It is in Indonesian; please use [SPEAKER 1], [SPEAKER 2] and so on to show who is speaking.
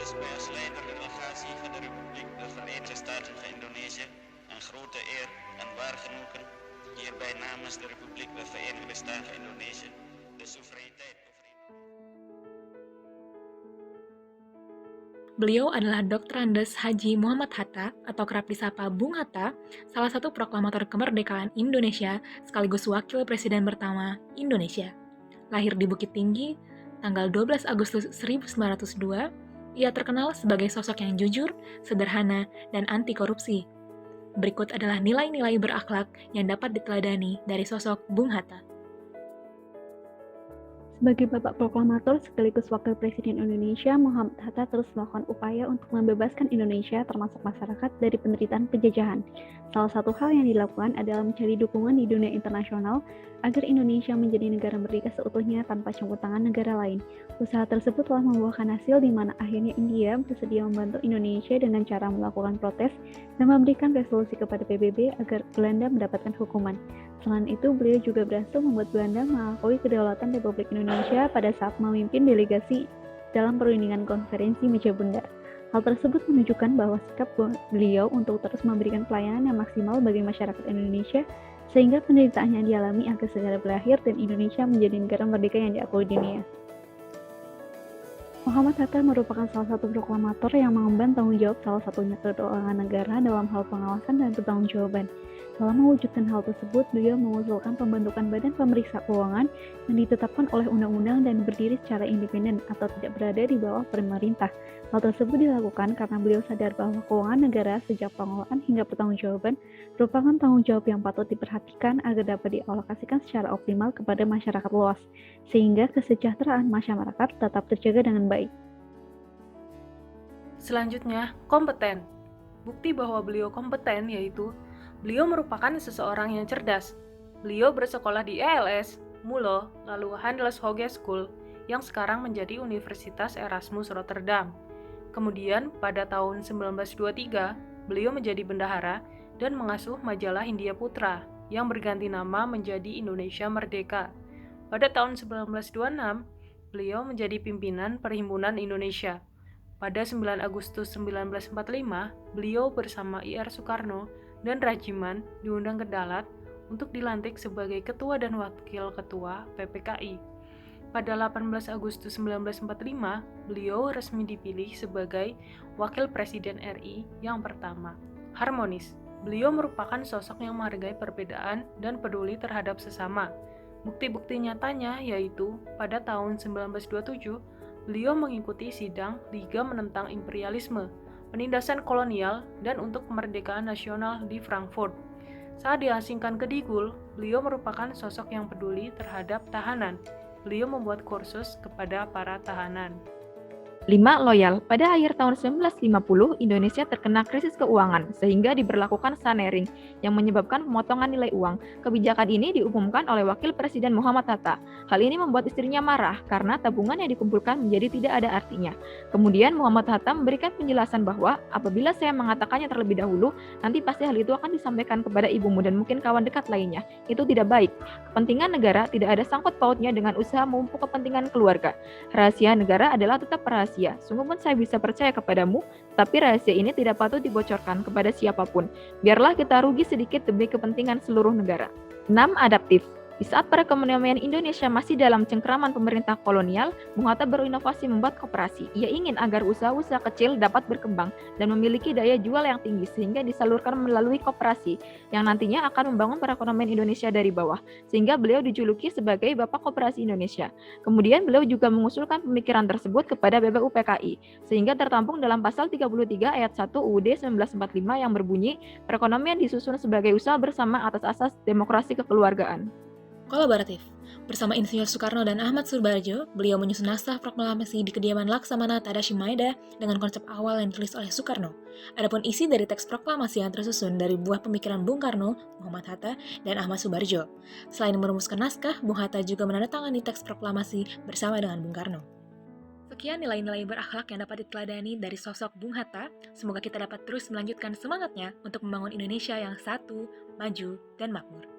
[SPEAKER 1] als leider delegatie van de Republiek de Verenigde Staten van Indonesië een grote eer en waar genoegen hierbij namens de Republiek de Verenigde Staten van Indonesië de soevereiniteit over
[SPEAKER 2] Beliau adalah Dr. Andes Haji Muhammad Hatta atau kerap disapa Bung Hatta, salah satu proklamator kemerdekaan Indonesia sekaligus wakil presiden pertama Indonesia. Lahir di Bukit Tinggi, tanggal 12 Agustus 1902, ia terkenal sebagai sosok yang jujur, sederhana, dan anti korupsi. Berikut adalah nilai-nilai berakhlak yang dapat diteladani dari sosok Bung Hatta.
[SPEAKER 3] Sebagai Bapak Proklamator sekaligus Wakil Presiden Indonesia, Muhammad Hatta terus melakukan upaya untuk membebaskan Indonesia termasuk masyarakat dari penderitaan penjajahan. Salah satu hal yang dilakukan adalah mencari dukungan di dunia internasional agar Indonesia menjadi negara merdeka seutuhnya tanpa campur tangan negara lain. Usaha tersebut telah membuahkan hasil di mana akhirnya India bersedia membantu Indonesia dengan cara melakukan protes dan memberikan resolusi kepada PBB agar Belanda mendapatkan hukuman. Selain itu, beliau juga berhasil membuat Belanda mengakui kedaulatan Republik Indonesia pada saat memimpin delegasi dalam perundingan konferensi Meja Bundar. Hal tersebut menunjukkan bahwa sikap beliau untuk terus memberikan pelayanan yang maksimal bagi masyarakat Indonesia sehingga penderitaan yang dialami akan segera berakhir dan Indonesia menjadi negara merdeka yang diakui dunia. Muhammad Hatta merupakan salah satu proklamator yang mengemban tanggung jawab salah satunya keuangan negara dalam hal pengawasan dan pertanggungjawaban. Dalam mewujudkan hal tersebut, beliau mengusulkan pembentukan Badan Pemeriksa Keuangan yang ditetapkan oleh undang-undang dan berdiri secara independen atau tidak berada di bawah pemerintah. Hal tersebut dilakukan karena beliau sadar bahwa keuangan negara sejak pengelolaan hingga pertanggungjawaban merupakan tanggung jawab yang patut diperhatikan agar dapat dialokasikan secara optimal kepada masyarakat luas, sehingga kesejahteraan masyarakat tetap terjaga dengan baik.
[SPEAKER 4] Selanjutnya, kompeten. Bukti bahwa beliau kompeten yaitu beliau merupakan seseorang yang cerdas. Beliau bersekolah di ELS, Mulo, lalu Handels Hogeschool, yang sekarang menjadi Universitas Erasmus Rotterdam. Kemudian, pada tahun 1923, beliau menjadi bendahara dan mengasuh majalah Hindia Putra, yang berganti nama menjadi Indonesia Merdeka. Pada tahun 1926, beliau menjadi pimpinan Perhimpunan Indonesia. Pada 9 Agustus 1945, beliau bersama I.R. Soekarno dan Rajiman diundang ke Dalat untuk dilantik sebagai Ketua dan Wakil Ketua PPKI. Pada 18 Agustus 1945, beliau resmi dipilih sebagai Wakil Presiden RI yang pertama. Harmonis, beliau merupakan sosok yang menghargai perbedaan dan peduli terhadap sesama. Bukti-bukti nyatanya yaitu pada tahun 1927, beliau mengikuti sidang Liga Menentang Imperialisme, penindasan kolonial, dan untuk kemerdekaan nasional di Frankfurt. Saat diasingkan ke Digul, beliau merupakan sosok yang peduli terhadap tahanan. Beliau membuat kursus kepada para tahanan.
[SPEAKER 5] 5. Loyal. Pada akhir tahun 1950, Indonesia terkena krisis keuangan sehingga diberlakukan sanering yang menyebabkan pemotongan nilai uang. Kebijakan ini diumumkan oleh Wakil Presiden Muhammad Hatta. Hal ini membuat istrinya marah karena tabungan yang dikumpulkan menjadi tidak ada artinya. Kemudian Muhammad Hatta memberikan penjelasan bahwa apabila saya mengatakannya terlebih dahulu, nanti pasti hal itu akan disampaikan kepada ibumu dan mungkin kawan dekat lainnya. Itu tidak baik. Kepentingan negara tidak ada sangkut pautnya dengan usaha memupuk kepentingan keluarga. Rahasia negara adalah tetap rahasia. Sungguh pun saya bisa percaya kepadamu, tapi rahasia ini tidak patut dibocorkan kepada siapapun. Biarlah kita rugi sedikit demi kepentingan seluruh negara. 6. Adaptif. Di saat perekonomian Indonesia masih dalam cengkraman pemerintah kolonial, Bung Hatta berinovasi membuat koperasi. Ia ingin agar usaha-usaha kecil dapat berkembang dan memiliki daya jual yang tinggi sehingga disalurkan melalui koperasi yang nantinya akan membangun perekonomian Indonesia dari bawah, sehingga beliau dijuluki sebagai Bapak Koperasi Indonesia. Kemudian beliau juga mengusulkan pemikiran tersebut kepada BPUPKI, sehingga tertampung dalam pasal 33 ayat 1 UUD 1945 yang berbunyi, perekonomian disusun sebagai usaha bersama atas asas demokrasi kekeluargaan.
[SPEAKER 2] Kolaboratif. Bersama Insinyur Soekarno dan Ahmad Surbardjo, beliau menyusun naskah proklamasi di kediaman Laksamana Tadashi Maeda dengan konsep awal yang ditulis oleh Soekarno. Adapun isi dari teks proklamasi yang tersusun dari buah pemikiran Bung Karno, Muhammad Hatta, dan Ahmad Surbardjo. Selain merumuskan naskah, Bung Hatta juga menandatangani teks proklamasi bersama dengan Bung Karno. Sekian nilai-nilai berakhlak yang dapat diteladani dari sosok Bung Hatta. Semoga kita dapat terus melanjutkan semangatnya untuk membangun Indonesia yang satu, maju, dan makmur.